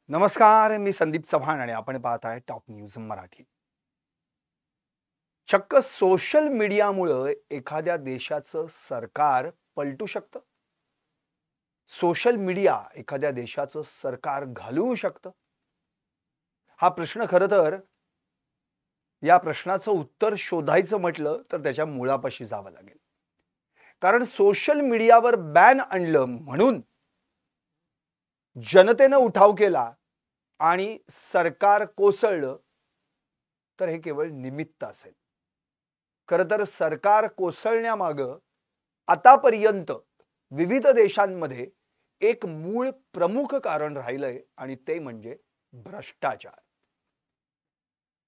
नमस्कार, मी संदीप चव्हाण आणि आपण पाहत आहे टॉप न्यूज मराठी. चक्क सोशल मीडियामुळे एखाद्या देशाचं सरकार पलटू शकतं. सोशल मीडिया एखाद्या देशाचं सरकार घालवू शकतं. हा प्रश्न खरं तर या प्रश्नाचं उत्तर शोधायचं म्हटलं तर त्याच्या मुळापाशी जावं लागेल. कारण सोशल मीडियावर बॅन आणलं म्हणून जनतेनं उठाव केला आणि सरकार कोसळलं तर हे केवळ निमित्त असेल. खरं तर सरकार कोसळण्यामागं आतापर्यंत विविध देशांमध्ये एक मूळ प्रमुख कारण राहिलंय आणि ते म्हणजे भ्रष्टाचार.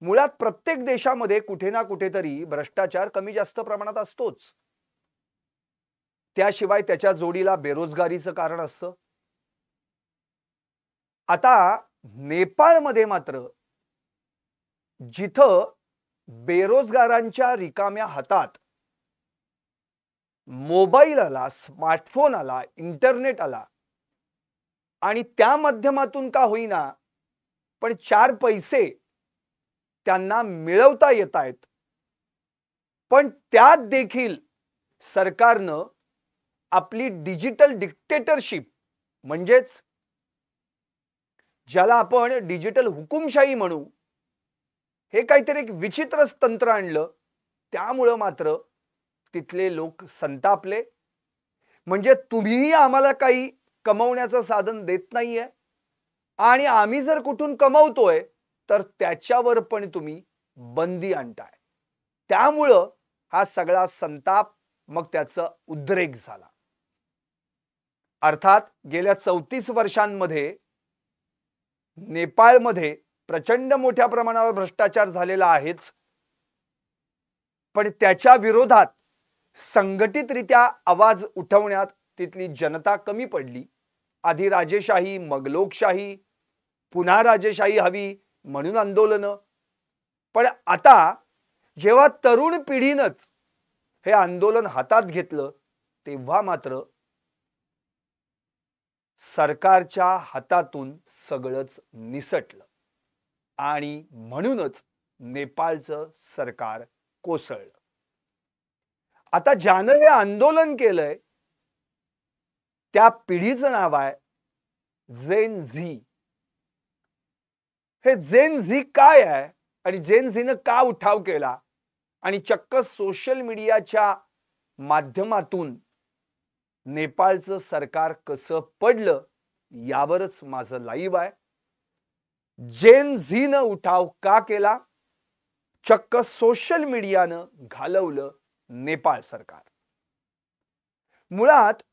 मुळात प्रत्येक देशामध्ये कुठे ना कुठेतरी भ्रष्टाचार कमी जास्त प्रमाणात असतोच. त्याशिवाय त्याच्या जोडीला बेरोजगारीचं कारण असतं. आता नेपाळमध्ये मात्र जिथं बेरोजगारांच्या रिकाम्या हातात मोबाईल आला, स्मार्टफोन आला, इंटरनेट आला आणि त्या माध्यमातून का होईना पण 4 पैसे त्यांना मिळवता येत आहेत. पण त्यात देखील सरकारनं आपली डिजिटल डिक्टेटरशिप म्हणजेच ज्याला आपण डिजिटल हुकुमशाही म्हणू, हे काहीतरी एक विचित्रच तंत्र आणलं. त्यामुळे मात्र तिथले लोक संतापले. म्हणजे तुम्हीही आम्हाला काही कमवण्याचं साधन देत नाहीये आणि आम्ही जर कुठून कमवतोय तर त्याच्यावर पण तुम्ही बंदी आणताय. त्यामुळं हा सगळा संताप मग त्याचा उद्रेक झाला. अर्थात गेल्या 34 वर्षांमध्ये नेपाळमध्ये प्रचंड मोठ्या प्रमाणावर भ्रष्टाचार झालेला आहेच. पण त्याच्या विरोधात संघटितरित्या आवाज उठवण्यात तिथली जनता कमी पडली. आधी राजेशाही, मग लोकशाही, पुन्हा राजेशाही हवी म्हणून आंदोलन. पण आता जेव्हा तरुण पिढीनंच हे आंदोलन हातात घेतलं तेव्हा मात्र सरकारच्या हातातून सगळंच निसटलं आणि म्हणूनच नेपाळचं सरकार कोसळलं. आता ज्यानं हे आंदोलन केलंय त्या पिढीचं नाव आहे जेन झी. हे जेन झी काय आहे आणि जेन झीनं का उठाव केला आणि चक्क सोशल मीडियाच्या माध्यमातून नेपाळचं सरकार कसं पडलं यावरच माझं लाईव्ह आहे. जेन झीनं उठाव का केला, चक्क सोशल मीडियानं घालवलं नेपाळ सरकार. मुळात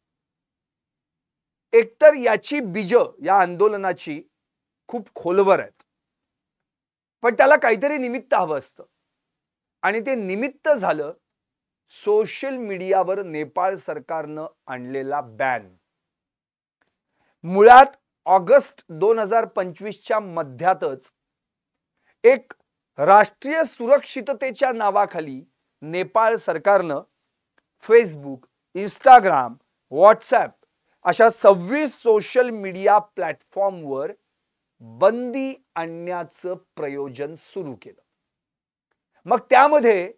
एकतर याची बीज या आंदोलनाची खूप खोलवर आहेत. पण त्याला काहीतरी निमित्त हवं असतं आणि ते निमित्त झालं सोशल मीडियावर नेपाळ सरकारनं आणलेला बॅन. मुळात ऑगस्ट 2025 च्या मध्यातच एक राष्ट्रीय सुरक्षिततेच्या नावाखाली नेपाळ सरकारनं फेसबुक, इंस्टाग्राम, व्हॉट्सॲप अशा 26 सोशल मीडिया प्लॅटफॉर्मवर बंदी आणण्याचं प्रयोजन सुरू केलं. मग त्यामध्ये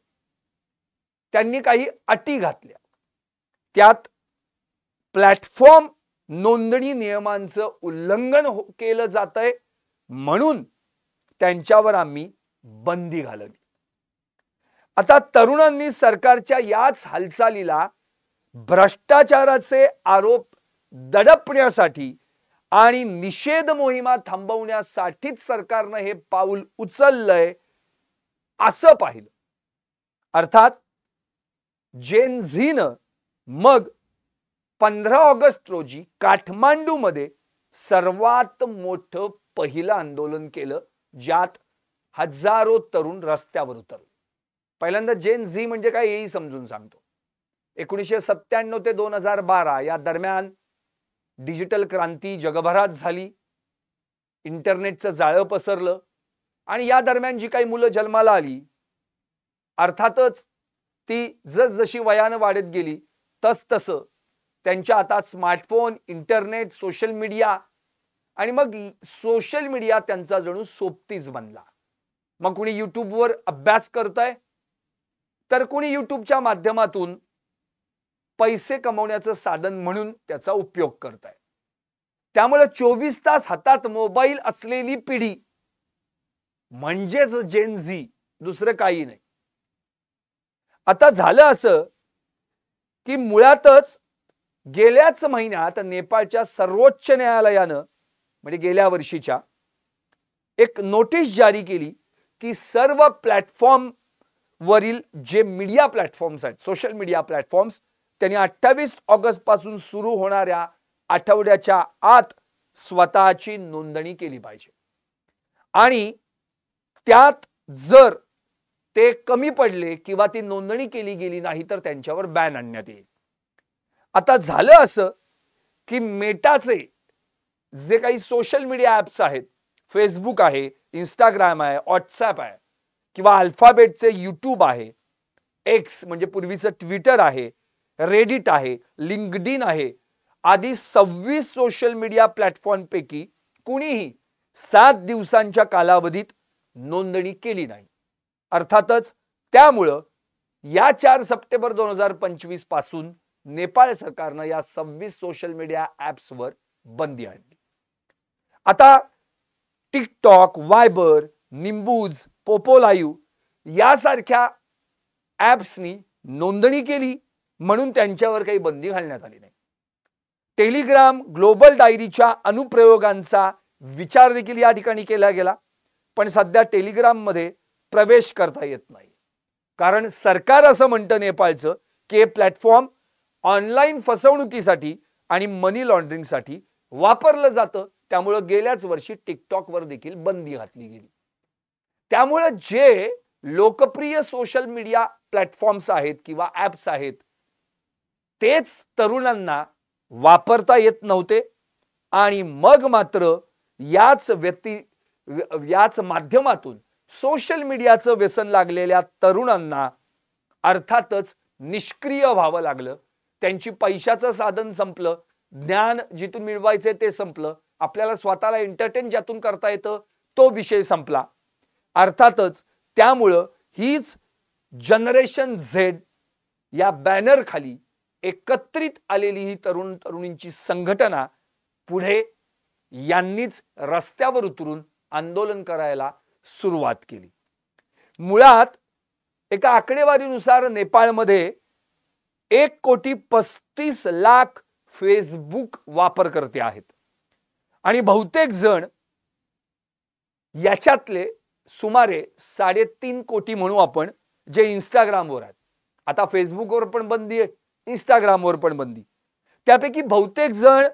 त्यांनी काही अटी घातल्या. त्यात प्लॅटफॉर्म नोंदणी नियमांचं उल्लंघन केलं जातंय म्हणून त्यांच्यावर आम्ही बंदी घालवली. आता तरुणांनी सरकारच्या याच हालचालीला भ्रष्टाचाराचे आरोप दडपण्यासाठी आणि निषेध मोहिमा थांबवण्यासाठीच सरकारनं हे पाऊल उचललंय असं पाहिलं. अर्थात जेन झीनं मग 15 ऑगस्ट रोजी काठमांडूमध्ये सर्वात मोठं पहिलं आंदोलन केलं ज्यात हजारो तरुण रस्त्यावर उतरले. पहिल्यांदा जेन झी म्हणजे काय हेही समजून सांगतो. 1997 ते 2012 या दरम्यान डिजिटल क्रांती जगभरात झाली. इंटरनेटचं जाळं पसरलं आणि या दरम्यान जी काही मुलं जन्माला आली अर्थातच ती जसजशी वयानं वाढत गेली तसतसं त्यांच्या हातात स्मार्टफोन, इंटरनेट, सोशल मीडिया आणि मग सोशल मीडिया त्यांचा जणू सोबतीच बनला. मग कुणी युट्यूबवर अभ्यास करतंय, तर कुणी युट्यूबच्या माध्यमातून पैसे कमवण्याचं साधन म्हणून त्याचा उपयोग करतंय. त्यामुळे 24 तास हातात मोबाईल असलेली पिढी म्हणजेच जेन झी, दुसरं काही नाही. आता झालं असं की मुळातच गेल्याच महिन्यात नेपाळच्या सर्वोच्च न्यायालयानं म्हणजे गेल्या वर्षीच्या एक नोटीस जारी केली की सर्व प्लॅटफॉर्म वरील जे मीडिया प्लॅटफॉर्म्स आहेत, सोशल मीडिया प्लॅटफॉर्म्स, त्यांनी 28 ऑगस्ट पासून सुरू होणाऱ्या आठवड्याच्या आत स्वतःची नोंदणी केली पाहिजे. आणि त्यात जर ते कमी पडले किंवा ती नोंदणी केली गेली नाही तर त्यांच्यावर बॅन आणण्यात येईल. आता झालं असं की मेटाचे जे काही सोशल मीडिया ॲप्स आहेत, फेसबुक आहे, इंस्टाग्राम आहे, व्हॉट्सॲप आहे किंवा अल्फाबेटचे यूट्यूब आहे, एक्स म्हणजे पूर्वीचं ट्विटर आहे, रेडिट आहे, लिंक्डइन आहे, आदी 26 सोशल मीडिया प्लॅटफॉर्मपैकी कुणीही 7 दिवसांच्या कालावधीत नोंदणी केली नाही. अर्थातच त्यामुळं या 4 सप्टेंबर 2025 पासून नेपाळ सरकारनं या 26 सोशल मीडिया ॲप्सवर बंदी आणली. आता टिकटॉक, वायबर, निंबूज, पोपो लाईव्ह यासारख्या ॲप्सनी नोंदणी केली म्हणून त्यांच्यावर काही बंदी घालण्यात आली नाही. टेलिग्राम ग्लोबल डायरीच्या अनुप्रयोगांचा विचार देखील या ठिकाणी केला गेला, पण सध्या टेलिग्राममध्ये प्रवेश करता येत नाही. कारण सरकार असं म्हणतं नेपाळचं की हे प्लॅटफॉर्म ऑनलाईन फसवणुकीसाठी आणि मनी लॉन्ड्रिंगसाठी वापरलं जातं. त्यामुळे गेल्याच वर्षी टिकटॉकवर देखील बंदी घातली गेली. त्यामुळे जे लोकप्रिय सोशल मीडिया प्लॅटफॉर्म्स आहेत किंवा ॲप्स आहेत तेच तरुणांना वापरता येत नव्हते आणि मग मात्र याच माध्यमातून सोशल मीडियाचं व्यसन लागलेल्या तरुणांना अर्थातच निष्क्रिय व्हावं लागलं. त्यांची पैशाचं साधन संपलं, ज्ञान जिथून मिळवायचे ते संपलं, आपल्याला स्वतःला एंटरटेन ज्यातून करता येतं तो विषय संपला. अर्थातच त्यामुळं हीच जनरेशन झेड या बॅनर खाली एकत्रित आलेली ही तरुण तरुणींची संघटना पुढे यांनीच रस्त्यावर उतरून आंदोलन करायला सुरुवात केली. मुळात एका आकडेवारीनुसार नेपाळमध्ये 1,35,00,000 फेसबुक वापरकर्ते आहेत आणि बहुतेक जण याच्यातले सुमारे 3.5 कोटी म्हणू आपण जे इंस्टाग्रामवर आहेत. आता फेसबुकवर पण बंदी आहे, इंस्टाग्रामवर पण बंदी. त्यापैकी बहुतेक जण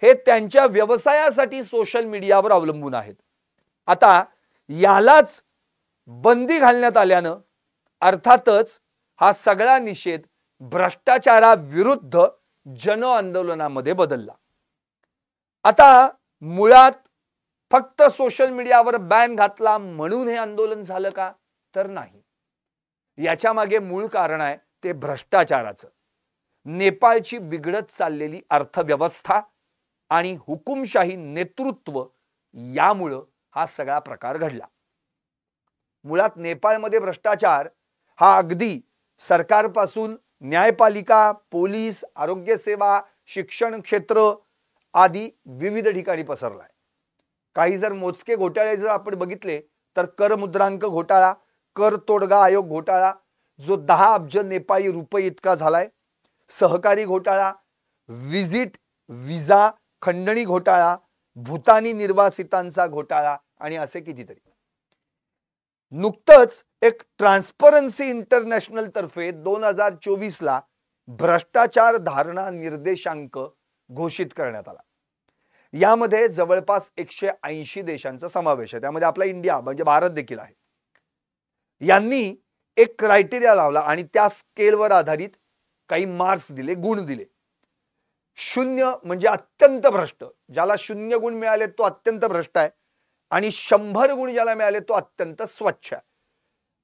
हे त्यांच्या व्यवसायासाठी सोशल मीडियावर अवलंबून आहेत. आता यालाच बंदी घालण्यात आल्यानं अर्थातच हा सगळा निषेध भ्रष्टाचाराविरुद्ध जन आंदोलनामध्ये बदलला. आता मुळात फक्त सोशल मीडियावर बॅन घातला म्हणून हे आंदोलन झालं का? तर नाही. याच्या मागे मूळ कारण आहे ते भ्रष्टाचाराचं. नेपाळची बिघडत चाललेली अर्थव्यवस्था आणि हुकुमशाही नेतृत्व यामुळं हा सगळा प्रकार घडला. मुळात नेपाळमध्ये भ्रष्टाचार हा अगदी सरकारपासून न्यायपालिका, पोलीस, आरोग्य सेवा, शिक्षण क्षेत्र आदी विविध ठिकाणी पसरलाय. काही जर मोजके घोटाळे जर आपण बघितले तर कर मुद्रांक घोटाळा, कर तोडगा आयोग घोटाळा जो 10 अब्ज नेपाळी रुपये इतका झालाय, सहकारी घोटाळा, व्हिजिट विजा खंडणी घोटाळा, भूतानी निर्वासितांचा घोटाळा आणि असे कितीतरी. नुकतंच एक ट्रान्सपरन्सी इंटरनॅशनल तर्फे 2024 ला भ्रष्टाचार धारणा निर्देशांक घोषित करण्यात आला. यामध्ये जवळपास 180 देशांचा समावेश आहे. त्यामध्ये आपला इंडिया म्हणजे भारत देखील आहे. यांनी एक क्रायटेरिया लावला आणि त्या स्केलवर आधारित काही मार्क्स दिले, गुण दिले. 0 म्हणजे अत्यंत भ्रष्ट, ज्याला 0 गुण मिळाले तो अत्यंत भ्रष्ट आहे आणि 100 गुण ज्याला मिळाले तो अत्यंत स्वच्छ आहे.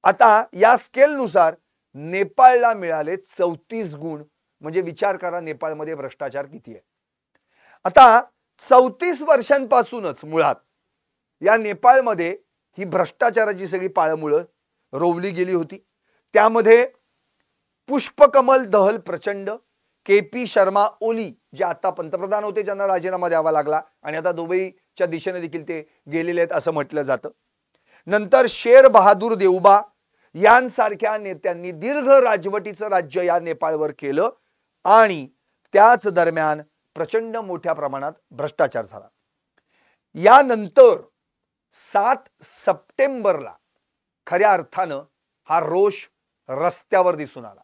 आता या स्केलनुसार नेपाळला मिळाले 34 गुण. म्हणजे विचार करा नेपाळमध्ये भ्रष्टाचार किती आहे. आता 34 वर्षांपासूनच मुळात या नेपाळमध्ये ही भ्रष्टाचाराची सगळी पाळंमुळं रोवली गेली होती। त्यामध्ये पुष्पकमल दहल प्रचंड, KP शर्मा ओली जे आता पंतप्रधान होते, ज्यांना राजीनामा द्यावा लागला आणि आता दुबईच्या दिशेने देखील ते गेलेले आहेत असं म्हटलं जातं। नंतर शेर बहादूर देवबा यांसारख्या नेत्यांनी दीर्घ राजवटीचं राज्य या नेपाळवर केलं आणि त्याच दरम्यान प्रचंड मोठ्या प्रमाणात भ्रष्टाचार झाला। यानंतर 7 सप्टेंबरला खऱ्या अर्थानं हा रोष रस्त्यावर दिसून आला।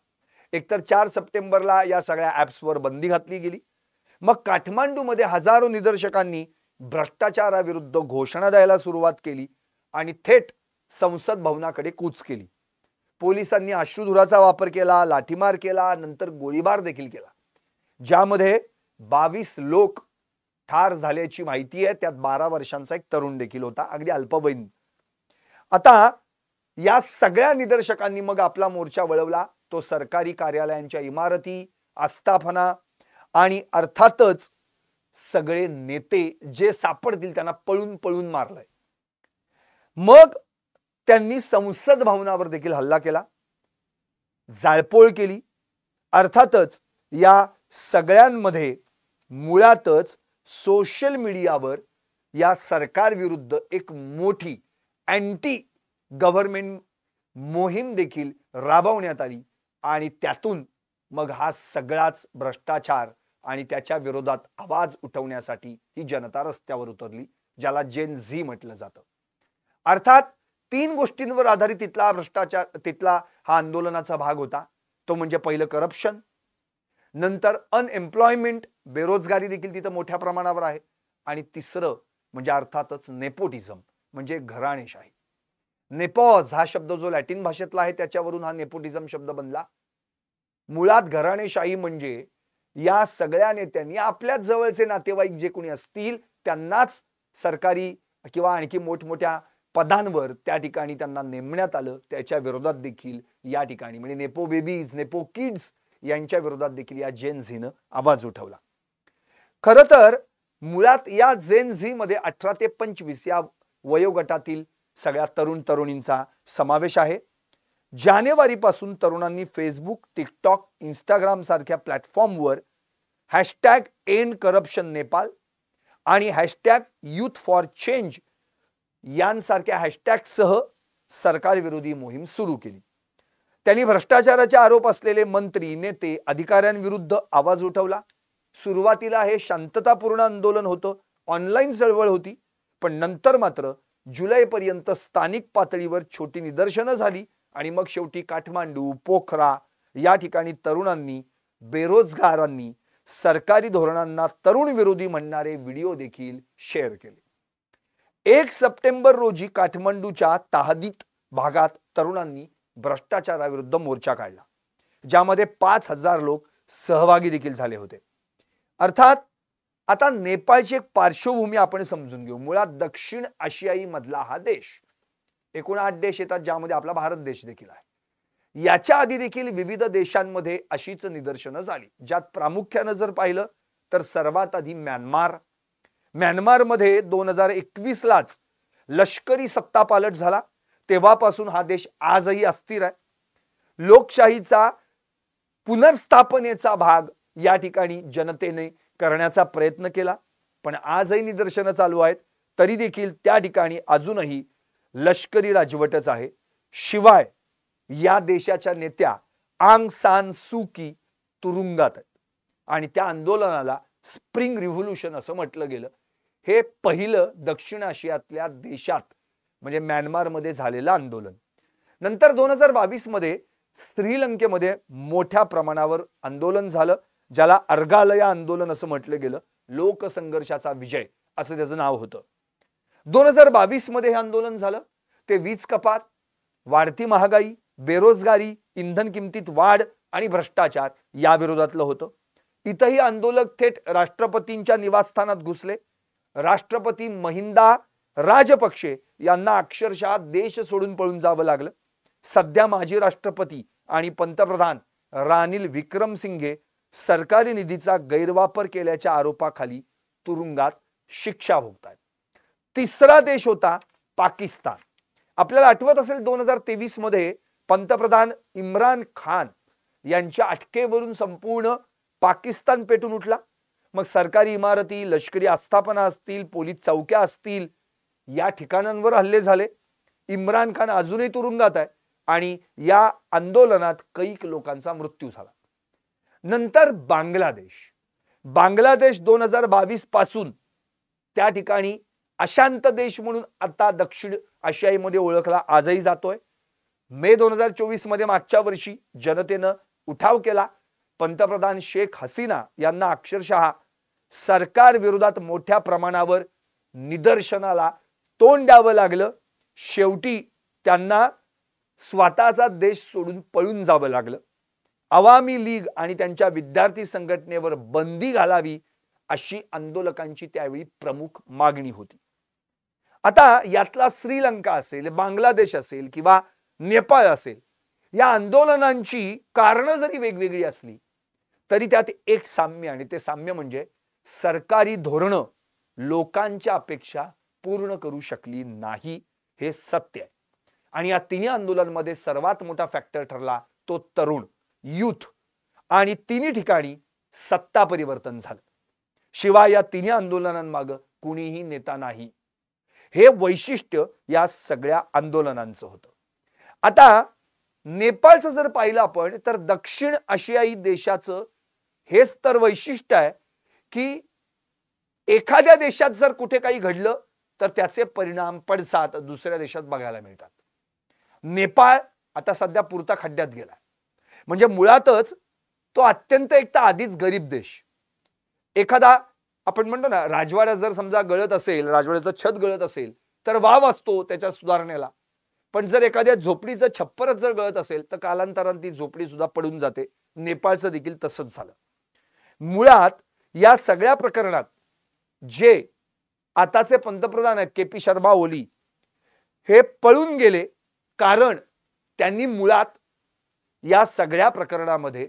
एकतर 4 सप्टेंबरला या सगळ्या ॲप्सवर बंदी घातली गेली। मग काठमांडूमध्ये हजारो निदर्शकांनी भ्रष्टाचाराविरुद्ध घोषणा द्यायला सुरुवात केली आणि थेट संसद भवनाकडे कूच केली। पोलिसांनी अश्रुधुराचा वापर केला, लाठीमार केला, नंतर गोळीबार देखील केला, ज्यामध्ये 22 लोक ठार झाल्याची माहिती आहे। त्यात 12 वर्षांचा एक तरुण देखील होता, अगदी अल्पवयीन। आता या सगळ्या निदर्शकांनी मग आपला मोर्चा वळवला तो सरकारी कार्यालयांच्या इमारती, आस्थापना आणि अर्थातच सगळे नेते जे सापडतील त्यांना पळून पळून मारलंय। मग त्यांनी संसद भवनावर देखील हल्ला केला, जाळपोळ केली। अर्थातच या सगळ्यांमध्ये मुळातच सोशल मीडियावर या सरकार विरुद्ध एक मोठी अँटी गव्हर्नमेंट मोहीम देखील राबवण्यात आली आणि त्यातून मग हा सगळाच भ्रष्टाचार आणि त्याच्या विरोधात आवाज उठवण्यासाठी ही जनता रस्त्यावर उतरली, ज्याला जेन झी म्हटलं जातं। अर्थात 3 गोष्टींवर आधारित तिथला भ्रष्टाचार, तिथला हा आंदोलनाचा भाग होता। तो म्हणजे पहिलं करप्शन, नंतर अनएम्प्लॉयमेंट, बेरोजगारी देखील तिथं मोठ्या प्रमाणावर आहे, आणि तिसरं म्हणजे अर्थातच नेपोटिझम म्हणजे घराणेशाही। नेपोज हा शब्द जो लॅटिन भाषेतला आहे त्याच्यावरून हा नेपोटिझम शब्द बनला। मुळात घराणेशाही म्हणजे या सगळ्या नेत्यांनी आपल्या जवळचे नातेवाईक जे कोणी असतील त्यांनाच सरकारी किंवा आणखी मोठमोठ्या पदांवर त्या ठिकाणी त्यांना नेमण्यात आलं। त्याच्या विरोधात देखील या ठिकाणी म्हणजे नेपो बेबीज, नेपो किड्स यांच्या विरोधात देखील या जेन झीनं आवाज उठवला। खरं तर मुळात या जेन झी मध्ये 18 ते 25 या वयोगटातील सगळ्या तरुण तरुणींचा समावेश आहे। जानेवारीपासून तरुणांनी फेसबुक, टिकटॉक, इंस्टाग्राम सारख्या प्लॅटफॉर्मवर #EndCorruptionNepal आणि #YouthForChange यांसारख्या हॅशटॅगसह सरकार विरोधी मोहीम सुरू केली। त्यांनी भ्रष्टाचाराचे आरोप असलेले मंत्री, नेते, अधिकाऱ्यांविरुद्ध आवाज उठवला। सुरुवातीला हे शांततापूर्ण आंदोलन होतं, ऑनलाईन चळवळ होती, पण नंतर मात्र जुलैपर्यंत स्थानिक पातळीवर छोटी निदर्शनं झाली आणि मग शेवटी काठमांडू, पोखरा या ठिकाणी तरुणांनी, बेरोजगारांनी सरकारी धोरणांना तरुण विरोधी म्हणणारे व्हिडिओ देखील शेअर केले। 1 सप्टेंबर रोजी काठमांडूच्या ताहदीत भागात तरुणांनी भ्रष्टाचाराविरुद्ध मोर्चा काढला, ज्यामध्ये 5000 लोक सहभागी देखील झाले होते। अर्थात आता नेपाळची एक पार्श्वभूमी आपण समजून घेऊ। मुळात दक्षिण आशियाई मधला हा देश, एकूण 8 देश येतात ज्यामध्ये आपला भारत देश देखील आहे। याच्या आधी देखील विविध देशांमध्ये अशीच निदर्शनं झाली, ज्यात प्रामुख्याने जर पाहिलं तर सर्वात आधी म्यानमारमध्ये 2021 लाच लष्करी सत्तापालट झाला। तेव्हापासून हा देश आजही अस्थिर आहे। लोकशाहीचा पुनर्स्थापनेचा भाग या ठिकाणी जनतेने करण्याचा प्रयत्न केला, पण आजही निदर्शनं चालू आहेत। तरी देखील त्या ठिकाणी अजूनही लष्करी राजवटच आहे। शिवाय या देशाच्या नेत्या आंग सान सू की तुरुंगात आहेत आणि त्या आंदोलनाला स्प्रिंग रिव्होल्यूशन असं म्हटलं गेलं। हे पहिलं दक्षिण आशियातल्या देशात म्हणजे म्यानमारमध्ये झालेलं आंदोलन। नंतर 2022 मध्ये श्रीलंकेमध्ये मोठ्या प्रमाणावर आंदोलन झालं, ज्याला अर्गालया आंदोलन असं म्हटलं गेलं। लोकसंघर्षाचा विजय असं त्याचं नाव होतं। 2022 मध्ये हे आंदोलन झालं ते वीज कपात, वाढती महागाई, बेरोजगारी, इंधन किमतीत वाढ आणि भ्रष्टाचार या विरोधातलं होतं। इथंही आंदोलक थेट राष्ट्रपतींच्या निवासस्थानात घुसले। राष्ट्रपती महिंदा राजपक्षे यांना अक्षरशः देश सोडून पळून जावं लागलं। सध्या माजी राष्ट्रपती आणि पंतप्रधान रानिल विक्रमसिंघे सरकारी निधीचा गैरवापर केल्याच्या आरोपाखाली तुरुंगात शिक्षा भोगतायत. तिसरा देश होता पाकिस्तान. आपल्याला आठवत असेल 2023 मध्ये पंतप्रधान इम्रान खान यांच्या अटकेवरून संपूर्ण पाकिस्तान पेटून उठला. मग सरकारी इमारती, लष्करी आस्थापना असतील, पोलीस चौक्या असतील, या ठिकाणांवर हल्ले झाले. इम्रान खान अजूनही तुरुंगात आहे आणि या आंदोलनात कैक लोकांचा मृत्यू झाला. नंतर बांगलादेश 2022 पासून त्या ठिकाणी अशांत देश म्हणून आता दक्षिण आशियामध्ये ओळखला आजही जातोय. मे 2024 मध्ये मागच्या वर्षी जनतेनं उठाव केला. पंतप्रधान शेख हसीना यांना अक्षरशः सरकार विरोधात मोठ्या प्रमाणावर निदर्शनाला तोंड द्यावं लागलं. शेवटी त्यांना स्वतःचा देश सोडून पळून जावं लागलं. अवामी लीग आणि त्यांच्या विद्यार्थी संघटनेवर बंदी घालावी अशी आंदोलकांची त्यावेळी प्रमुख मागणी होती. आता यातला श्रीलंका असेल, बांगलादेश असेल किंवा नेपाळ असेल, या आंदोलनांची कारणं जरी वेगवेगळी असली तरी त्यात एक साम्य, आणि ते साम्य म्हणजे सरकारी धोरणं लोकांच्या अपेक्षा पूर्ण करू शकली नाही, हे सत्य आहे. आणि या तिन्ही आंदोलनांमध्ये सर्वात मोठा फॅक्टर ठरला तो तरुण, यूथ, आणि तिन्ही ठिकाणी सत्ता परिवर्तन झालं. शिवाय या तिन्ही आंदोलनांमागे कुणीही नेता नाही, हे वैशिष्ट्य या सगळ्या आंदोलनांचं होतं. आता नेपाळचं जर पाहिलं आपण तर दक्षिण आशियाई देशाचं हेच तर वैशिष्ट्य आहे की एखाद्या देशात जर कुठे काही घडलं तर त्याचे परिणाम पडसाद दुसऱ्या देशात बघायला मिळतात. नेपाळ आता सध्या पुरता खड्ड्यात गेलाय. म्हणजे मुळातच तो अत्यंत एक तर आधीच गरीब देश. एखादा आपण म्हणतो ना, राजवाडा जर समजा गळत असेल, राजवाड्याचं छत गळत असेल तर वाव असतो त्याच्या सुधारणेला. पण जर एखाद्या झोपडीचं छप्परच जर गळत असेल तर कालांतराने ती झोपडी सुद्धा पडून जाते. नेपाळचं देखील तसंच झालं. मुळात या सगळ्या प्रकरणात जे आताचे पंतप्रधान आहेत के.पी. शर्मा ओली, हे पळून गेले कारण त्यांनी मुळात या सगळ्या प्रकरणामध्ये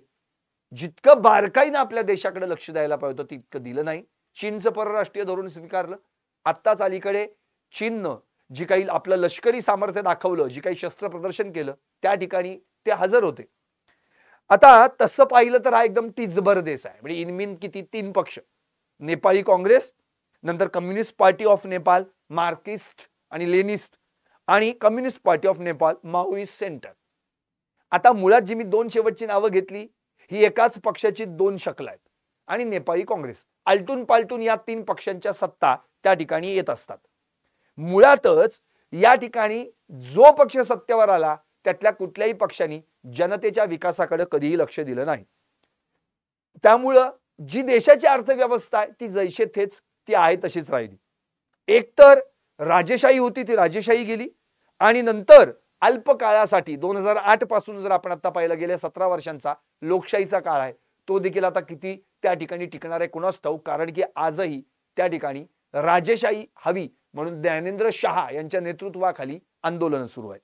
जितकं बारकाईने आपल्या देशाकडे लक्ष द्यायला पाहिजे होतं तितकं दिलं नाही. चीनचं परराष्ट्रीय धोरण स्वीकारलं. आत्ताच अलीकडे चीननं जी काही आपलं लष्करी सामर्थ्य दाखवलं, जी काही शस्त्र प्रदर्शन केलं, त्या ठिकाणी ते हजर होते. आता तसं पाहिलं तर हा एकदम टिचभर देश आहे. म्हणजे इनमिन किती 3 पक्ष, नेपाळी काँग्रेस, नंतर communist party of Nepal, Marxist आणि लेनिस्ट, आणि communist party of Nepal, Maoist centre. आता मुळात जी मी 2 शेवटची नावं घेतली ही एकाच पक्षाची 2 शक्ल आहेत. आणि नेपाळी काँग्रेस आलटून पालटून या 3 पक्षांच्या सत्ता त्या ठिकाणी येत असतात. मुळातच या ठिकाणी जो पक्ष सत्तेवर आला त्यातल्या कुठल्याही पक्षाने जनतेच्या विकासाकडे कधीही लक्ष दिलं नाही. त्यामुळं जी देशाची अर्थव्यवस्था आहे ती जैसे थेच ती आहे तशीच राहिली. एकतर राजेशाही होती ती राजेशाही गेली, आणि नंतर अल्प काळासाठी 2008 पासून जर आपण आता पाहिलं गेल्या 17 वर्षांचा लोकशाहीचा काळ आहे, तो देखील आता किती त्या ठिकाणी टिकणार आहे कुणास ठाऊक. कारण की आजही त्या ठिकाणी राजेशाही हवी म्हणून ज्ञानेंद्र शाह यांच्या नेतृत्वाखाली आंदोलन सुरू आहेत.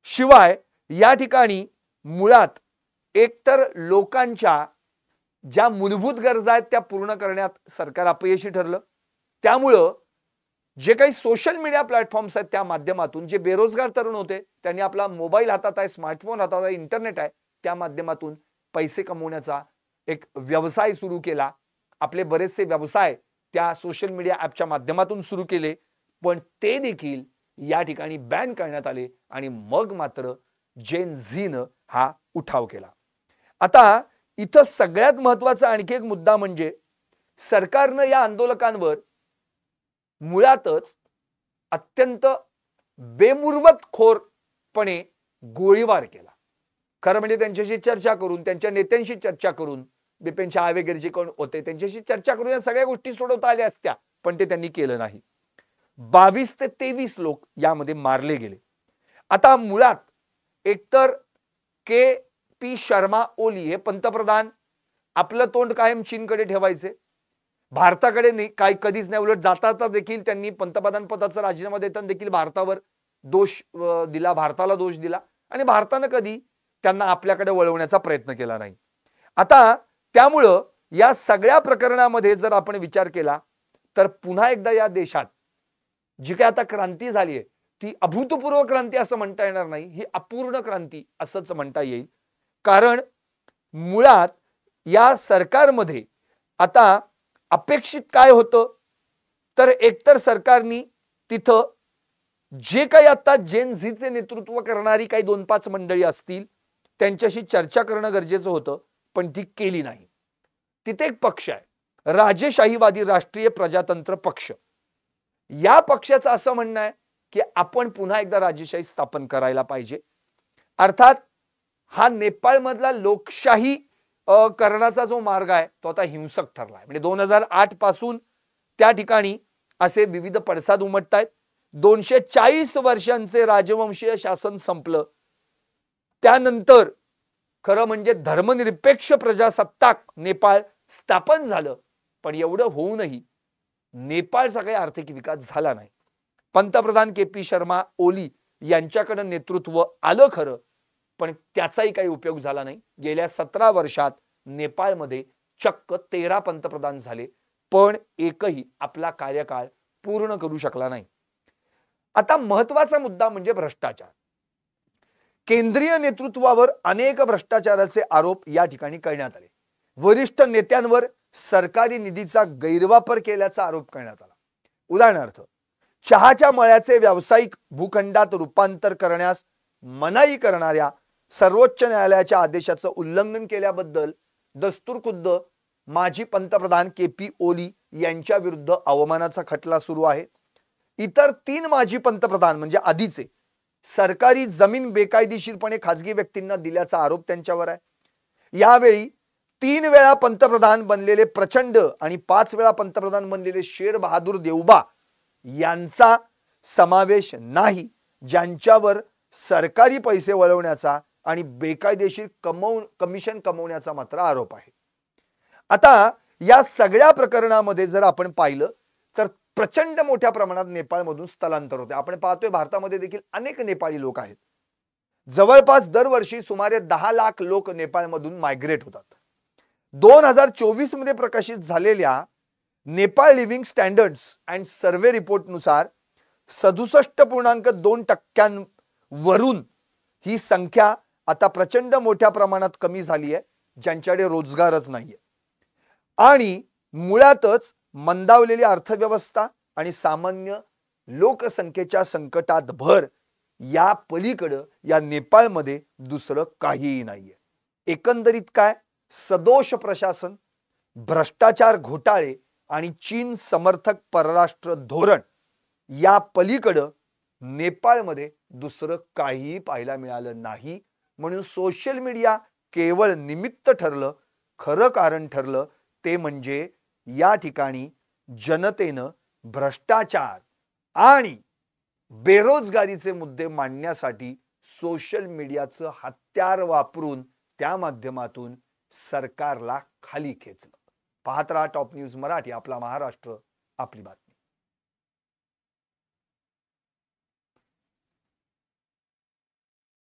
शिवाय या ठिकाणी मुळात एकतर लोकांच्या ज्या मूलभूत गरजा आहेत त्या पूर्ण करण्यात सरकार अपयशी ठरलं. त्यामुळं जे काही सोशल मीडिया प्लॅटफॉर्म्स आहेत त्या माध्यमातून जे बेरोजगार तरुण होते त्यांनी आपला मोबाईल हातात आहे, स्मार्टफोन हातात आहे, इंटरनेट आहे, त्या माध्यमातून पैसे कमवण्याचा एक व्यवसाय सुरू केला. आपले बरेचसे व्यवसाय त्या सोशल मीडिया ॲपच्या माध्यमातून सुरू केले, पण ते देखील या ठिकाणी बॅन करण्यात आले. आणि मग मात्र जेन झीनं हा उठाव केला. आता इथं सगळ्यात महत्वाचा आणखी एक मुद्दा म्हणजे सरकारनं या आंदोलकांवर मुळातच अत्यंत बेमुरवतखोरपणे गोळीबार केला. खरं म्हणजे त्यांच्याशी चर्चा करून, त्यांच्या नेत्यांशी चर्चा करून, बिपिन शहा वगैरे जे कोण होते त्यांच्याशी चर्चा करून या सगळ्या गोष्टी सोडवता आल्या असत्या, पण ते त्यांनी केलं नाही. 22 ते 23 लोक यामध्ये मारले गेले. आता मुळात एकतर के.पी. शर्मा ओली हे पंतप्रधान आपलं तोंड कायम चीनकडे ठेवायचे, भारताकडे नाही, काय कधीच नाही. उलट जाता देखील त्यांनी पंतप्रधान पदाचा राजीनामा देताना देखील भारतावर दोष दिला, भारताला दोष दिला, आणि भारतानं कधी त्यांना आपल्याकडे वळवण्याचा प्रयत्न केला नाही. आता त्यामुळं या सगळ्या प्रकरणामध्ये जर आपण विचार केला तर पुन्हा एकदा या देशात जी काय आता क्रांती झाली आहे ती अभूतपूर्व क्रांती असं म्हणता येणार नाही, ही अपूर्ण क्रांती असंच म्हणता येईल. कारण मुळात या सरकारमध्ये आता अपेक्षित काय होतं, तर एकतर सरकारनी तिथं जे काही आता जेन झीचे नेतृत्व करणारी काही 2-5 मंडळी असतील त्यांच्याशी चर्चा करणं गरजेचं होतं, पण ती केली नाही. तिथे एक पक्ष आहे, राजेशाहीवादी राष्ट्रीय प्रजातंत्र पक्ष. या पक्षाचं असं म्हणणं आहे की आपण पुन्हा एकदा राजेशाही स्थापन करायला पाहिजे. अर्थात हा नेपाळमधला लोकशाही करण्याचा जो मार्ग आहे तो आता हिंसक ठरला आहे. म्हणजे 2008 पासून त्या ठिकाणी असे विविध पडसाद उमटतायत. 240 वर्षांचे राजवंशीय शासन संपलं. त्यानंतर खरं म्हणजे धर्मनिरपेक्ष प्रजासत्ताक नेपाळ स्थापन झालं, पण एवढं होऊनही नेपाळचा काही आर्थिक विकास झाला नाही. पंतप्रधान के.पी. शर्मा ओली यांच्याकडे नेतृत्व आलं खरं, पण त्याचाही काही उपयोग झाला नाही. गेल्या 17 वर्षात नेपाळमध्ये चक्क 13 पंतप्रधान झाले, पण एकही आपला कार्यकाळ पूर्ण करू शकला नाही. आता महत्त्वाचा मुद्दा म्हणजे भ्रष्टाचार. केंद्रीय नेतृत्वावर अनेक भ्रष्टाचाराचे आरोप या ठिकाणी करण्यात आले. वरिष्ठ नेत्यांवर सरकारी निधीचा गैरवापर केल्याचा आरोप करण्यात आला. उदाहरणार्थ, चहाच्या मळ्याचे व्यावसायिक भूखंडात रूपांतर करण्यास मनाई करणाऱ्या सर्वोच्च न्यायालयाच्या आदेशाचं उल्लंघन केल्याबद्दल दस्तूरखुद्द माजी पंतप्रधान के.पी. ओली यांच्या विरुद्ध अवमानाचा खटला सुरू आहे. इतर 3 माजी पंतप्रधान म्हणजे आधीचे सरकारी जमीन बेकायदेशीरपणे खासगी व्यक्तींना दिल्याचा आरोप त्यांच्यावर आहे. यावेळी 3 वेळा पंतप्रधान बनलेले प्रचंड आणि 5 वेळा पंतप्रधान बनलेले शेर बहादूर देवबा यांचा समावेश नाही, ज्यांच्यावर सरकारी पैसे वळवण्याचा आणि बेकायदेशीर कमिशन कमवण्याचा मात्र आरोप आहे. आता या सगळ्या प्रकरणामध्ये जर आपण पाहिलं तर प्रचंड मोठ्या प्रमाणात नेपाळमधून स्थलांतर होते. आपण पाहतोय भारतामध्ये देखील अनेक नेपाळी लोक आहेत. जवळपास दरवर्षी सुमारे 10 लाख लोक नेपाळमधून मायग्रेट होतात. 2024 मध्ये प्रकाशित झालेल्या नेपाळ लिव्हिंग स्टँडर्ड्स अँड सर्वे रिपोर्टनुसार 67.2% वरून ही संख्या आता प्रचंड मोठ्या प्रमाणात कमी झाली आहे, ज्यांच्याकडे रोजगारच नाहीये. आणि मुळातच मंदावलेली अर्थव्यवस्था आणि सामान्य लोकसंख्येच्या संकटात भर या पलीकडे या नेपाळमध्ये दुसरं काहीही नाहीये. एकंदरीत काय, सदोष प्रशासन, भ्रष्टाचार, घोटाळे आणि चीन समर्थक परराष्ट्र धोरण या पलीकडे नेपाळमध्ये दुसरं काहीही पाहायला मिळालं नाही. म्हणून सोशल मीडिया केवळ निमित्त ठरलं. खरं कारण ठरलं ते म्हणजे या ठिकाणी जनतेनं भ्रष्टाचार आणि बेरोजगारीचे मुद्दे मांडण्यासाठी सोशल मीडियाचं हत्यार वापरून त्या माध्यमातून सरकारला खाली खेचलं. पाहत रहा टॉप न्यूज मराठी, आपला महाराष्ट्र, आपली बात.